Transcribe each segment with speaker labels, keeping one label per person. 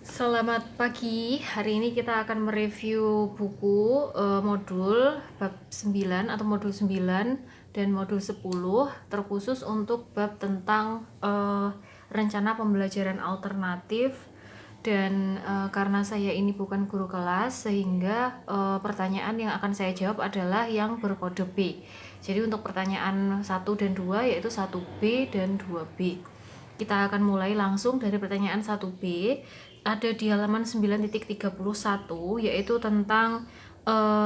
Speaker 1: Selamat pagi, hari ini kita akan mereview buku modul bab 9 atau modul 9 dan modul 10 terkhusus untuk bab tentang rencana pembelajaran alternatif. Dan karena saya ini bukan guru kelas, sehingga pertanyaan yang akan saya jawab adalah yang berkode B. Jadi untuk pertanyaan 1 dan 2 yaitu 1B dan 2B. Kita akan mulai langsung dari pertanyaan 1B. Ada di halaman 9.31 yaitu tentang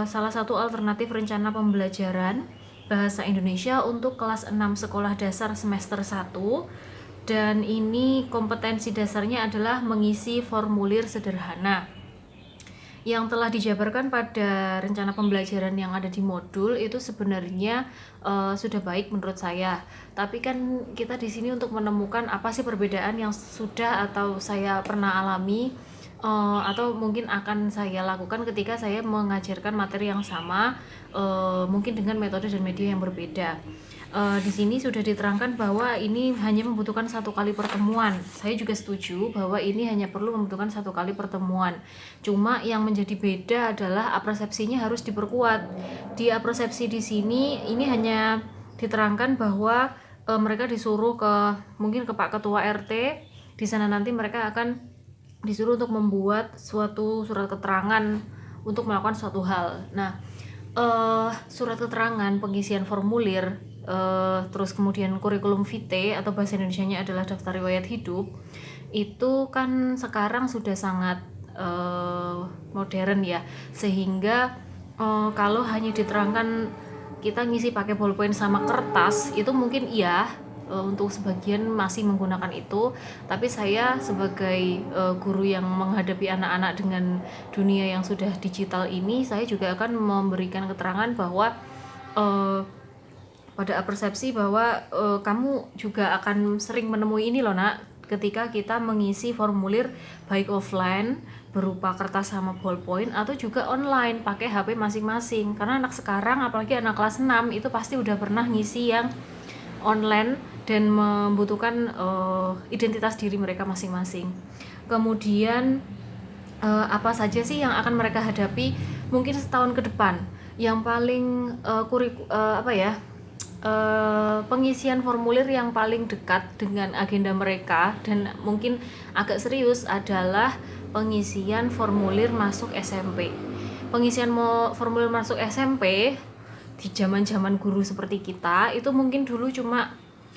Speaker 1: salah satu alternatif rencana pembelajaran bahasa Indonesia untuk kelas 6 sekolah dasar semester 1. Dan ini kompetensi dasarnya adalah mengisi formulir sederhana yang telah dijabarkan pada rencana pembelajaran yang ada di modul. Itu sebenarnya sudah baik menurut saya. Tapi kan kita di sini untuk menemukan apa sih perbedaan yang sudah atau saya pernah alami atau mungkin akan saya lakukan ketika saya mengajarkan materi yang sama, mungkin dengan metode dan media yang berbeda. Di sini sudah diterangkan bahwa ini hanya membutuhkan satu kali pertemuan. Saya juga setuju bahwa ini hanya perlu membutuhkan satu kali pertemuan. Cuma yang menjadi beda adalah apresepsinya harus diperkuat. Di apresepsi di sini ini hanya diterangkan bahwa mereka disuruh mungkin ke Pak Ketua RT. Di sana nanti mereka akan disuruh untuk membuat suatu surat keterangan untuk melakukan suatu hal. Nah, surat keterangan pengisian formulir, terus kemudian kurikulum vitae atau bahasa Indonesianya adalah daftar riwayat hidup, itu kan sekarang sudah sangat modern ya, sehingga kalau hanya diterangkan kita ngisi pakai bolpen sama kertas itu mungkin iya, untuk sebagian masih menggunakan itu. Tapi saya sebagai guru yang menghadapi anak-anak dengan dunia yang sudah digital ini, saya juga akan memberikan keterangan bahwa pada persepsi bahwa kamu juga akan sering menemui ini loh nak, ketika kita mengisi formulir baik offline berupa kertas sama ballpoint atau juga online pakai HP masing-masing. Karena anak sekarang apalagi anak kelas 6 itu pasti udah pernah ngisi yang online dan membutuhkan identitas diri mereka masing-masing. Kemudian apa saja sih yang akan mereka hadapi mungkin setahun ke depan? Yang paling pengisian formulir yang paling dekat dengan agenda mereka dan mungkin agak serius adalah pengisian formulir masuk SMP. Pengisian formulir masuk SMP di zaman-zaman guru seperti kita itu mungkin dulu cuma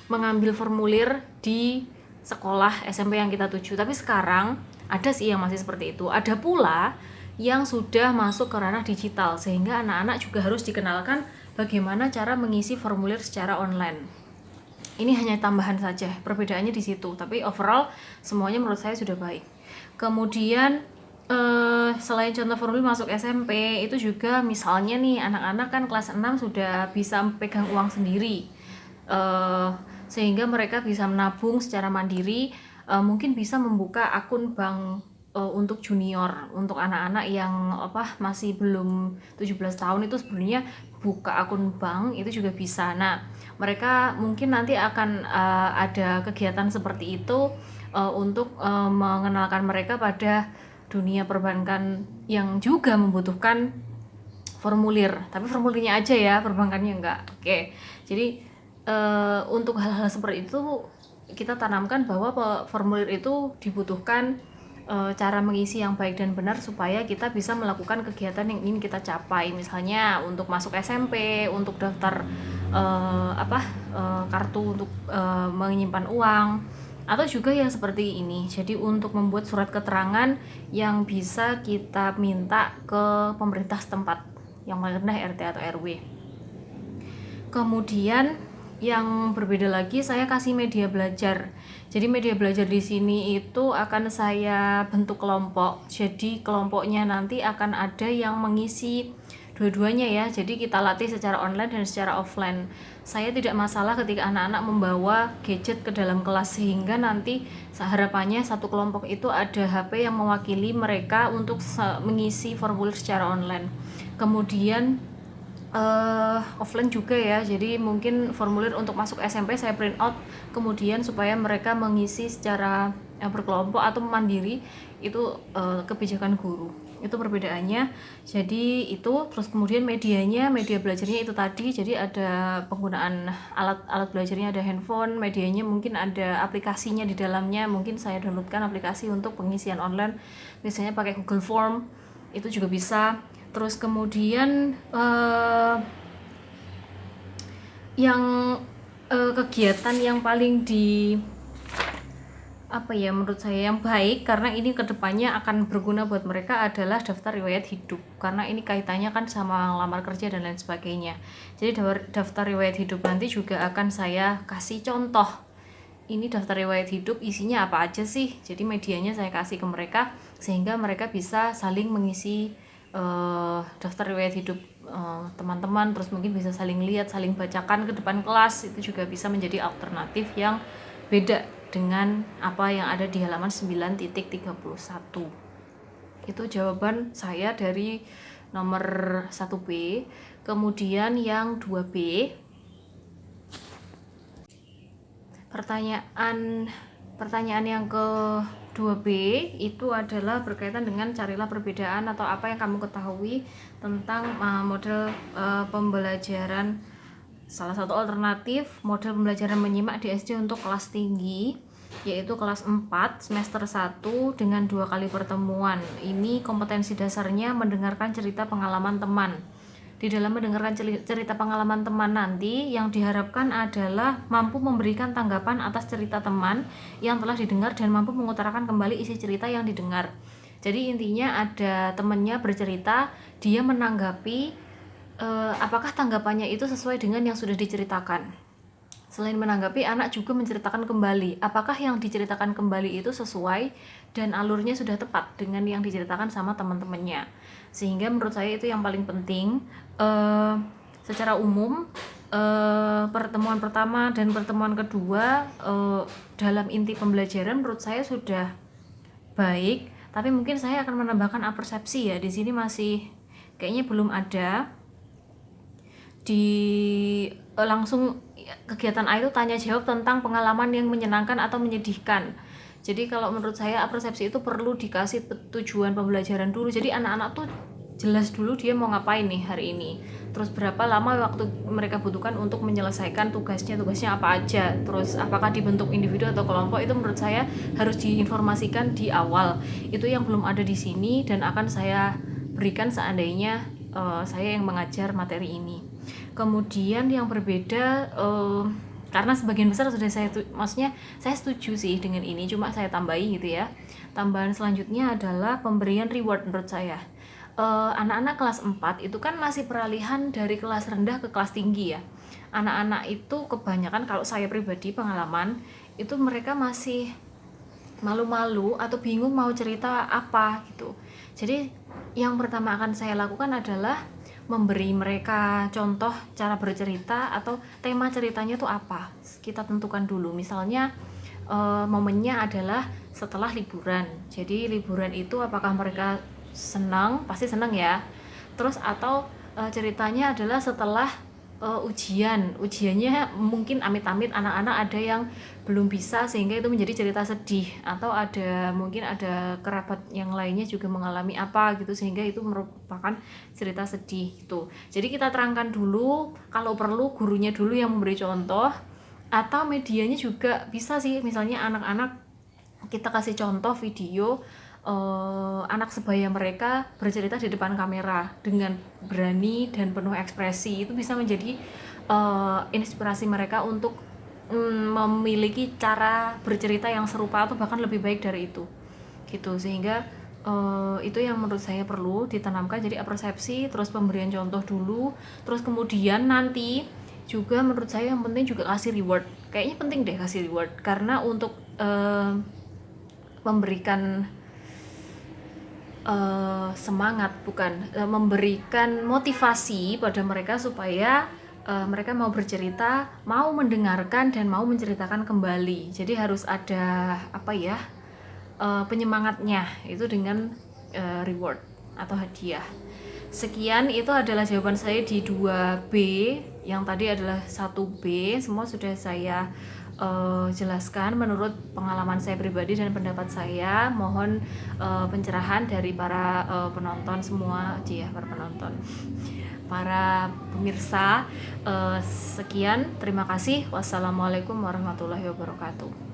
Speaker 1: mengambil formulir di sekolah SMP yang kita tuju, tapi sekarang ada sih yang masih seperti itu. Ada pula yang sudah masuk ke ranah digital, sehingga anak-anak juga harus dikenalkan bagaimana cara mengisi formulir secara online. Ini hanya tambahan saja, perbedaannya di situ, tapi overall semuanya menurut saya sudah baik. Kemudian selain contoh formulir masuk SMP, itu juga misalnya nih anak-anak kan kelas 6 sudah bisa pegang uang sendiri, sehingga mereka bisa menabung secara mandiri, mungkin bisa membuka akun bank untuk junior, untuk anak-anak yang masih belum 17 tahun itu sebenarnya buka akun bank itu juga bisa. Nah, mereka mungkin nanti akan ada kegiatan seperti itu untuk mengenalkan mereka pada dunia perbankan yang juga membutuhkan formulir, tapi formulirnya aja ya, perbankannya enggak. Oke. Jadi untuk hal-hal seperti itu kita tanamkan bahwa formulir itu dibutuhkan cara mengisi yang baik dan benar supaya kita bisa melakukan kegiatan yang ingin kita capai. Misalnya untuk masuk SMP, untuk daftar kartu untuk menyimpan uang, atau juga yang seperti ini. Jadi untuk membuat surat keterangan yang bisa kita minta ke pemerintah setempat yang paling rendah RT atau RW. Kemudian yang berbeda lagi, saya kasih media belajar. Jadi media belajar di sini itu akan saya bentuk kelompok. Jadi kelompoknya nanti akan ada yang mengisi dua-duanya ya. Jadi kita latih secara online dan secara offline. Saya tidak masalah ketika anak-anak membawa gadget ke dalam kelas, sehingga nanti harapannya satu kelompok itu ada HP yang mewakili mereka untuk mengisi formulir secara online. Kemudian offline juga ya, jadi mungkin formulir untuk masuk SMP saya print out kemudian supaya mereka mengisi secara berkelompok atau mandiri itu kebijakan guru. Itu perbedaannya. Jadi itu, terus kemudian media belajarnya itu tadi, jadi ada penggunaan alat belajarnya, ada handphone, medianya mungkin ada aplikasinya di dalamnya, mungkin saya downloadkan aplikasi untuk pengisian online, misalnya pakai Google Form, itu juga bisa. Terus kemudian yang kegiatan yang paling menurut saya yang baik, karena ini kedepannya akan berguna buat mereka, adalah daftar riwayat hidup, karena ini kaitannya kan sama lamar kerja dan lain sebagainya. Jadi daftar riwayat hidup nanti juga akan saya kasih contoh, ini daftar riwayat hidup isinya apa aja sih, jadi medianya saya kasih ke mereka sehingga mereka bisa saling mengisi daftar riwayat hidup teman-teman, terus mungkin bisa saling lihat, saling bacakan ke depan kelas. Itu juga bisa menjadi alternatif yang beda dengan apa yang ada di halaman 9.31. Itu jawaban saya dari nomor 1B. Kemudian yang 2B, pertanyaan yang ke 2B itu adalah berkaitan dengan carilah perbedaan atau apa yang kamu ketahui tentang model pembelajaran. Salah satu alternatif model pembelajaran menyimak di SD untuk kelas tinggi, yaitu kelas 4 semester 1 dengan 2 kali pertemuan. Ini kompetensi dasarnya mendengarkan cerita pengalaman teman. Di dalam mendengarkan cerita pengalaman teman nanti, yang diharapkan adalah mampu memberikan tanggapan atas cerita teman yang telah didengar dan mampu mengutarakan kembali isi cerita yang didengar. Jadi intinya ada temannya bercerita, dia menanggapi apakah tanggapannya itu sesuai dengan yang sudah diceritakan. Selain menanggapi, anak juga menceritakan kembali apakah yang diceritakan kembali itu sesuai dan alurnya sudah tepat dengan yang diceritakan sama teman-temannya. Sehingga menurut saya itu yang paling penting. Secara umum pertemuan pertama dan pertemuan kedua dalam inti pembelajaran menurut saya sudah baik, tapi mungkin saya akan menambahkan apersepsi ya. Di sini masih kayaknya belum ada. Langsung kegiatan A itu tanya jawab tentang pengalaman yang menyenangkan atau menyedihkan. Jadi kalau menurut saya persepsi itu perlu dikasih tujuan pembelajaran dulu. Jadi anak-anak tuh jelas dulu dia mau ngapain nih hari ini, terus berapa lama waktu mereka butuhkan untuk menyelesaikan tugasnya apa aja, terus apakah dibentuk individu atau kelompok. Itu menurut saya harus diinformasikan di awal. Itu yang belum ada di sini dan akan saya berikan seandainya saya yang mengajar materi ini. Kemudian yang berbeda, karena sebagian besar sudah maksudnya saya setuju sih dengan ini, cuma saya tambahi gitu ya. Tambahan selanjutnya adalah pemberian reward menurut saya. Anak-anak kelas 4 itu kan masih peralihan dari kelas rendah ke kelas tinggi ya. Anak-anak itu kebanyakan, kalau saya pribadi pengalaman, itu mereka masih malu-malu atau bingung mau cerita apa gitu. Jadi yang pertama akan saya lakukan adalah memberi mereka contoh cara bercerita atau tema ceritanya tuh apa. Kita tentukan dulu, misalnya momennya adalah setelah liburan. Jadi liburan itu apakah mereka senang, pasti senang ya. Terus atau ceritanya adalah setelah ujiannya mungkin amit-amit anak-anak ada yang belum bisa sehingga itu menjadi cerita sedih, atau ada mungkin ada kerabat yang lainnya juga mengalami apa gitu sehingga itu merupakan cerita sedih gitu. Jadi kita terangkan dulu, kalau perlu gurunya dulu yang memberi contoh atau medianya juga bisa sih. Misalnya anak-anak kita kasih contoh video anak sebaya mereka bercerita di depan kamera dengan berani dan penuh ekspresi. Itu bisa menjadi inspirasi mereka untuk memiliki cara bercerita yang serupa atau bahkan lebih baik dari itu gitu. Sehingga itu yang menurut saya perlu ditanamkan. Jadi persepsi, terus pemberian contoh dulu, terus kemudian nanti juga menurut saya yang penting juga kasih reward. Kayaknya penting deh kasih reward, karena untuk memberikan semangat, memberikan motivasi pada mereka supaya mereka mau bercerita, mau mendengarkan dan mau menceritakan kembali. Jadi harus ada penyemangatnya itu dengan reward atau hadiah. Sekian, itu adalah jawaban saya di 2B. Yang tadi adalah 1B, semua sudah saya jelaskan menurut pengalaman saya pribadi dan pendapat saya. Mohon pencerahan dari para penonton semua, para penonton, para pemirsa. Sekian, terima kasih. Wassalamualaikum warahmatullahi wabarakatuh.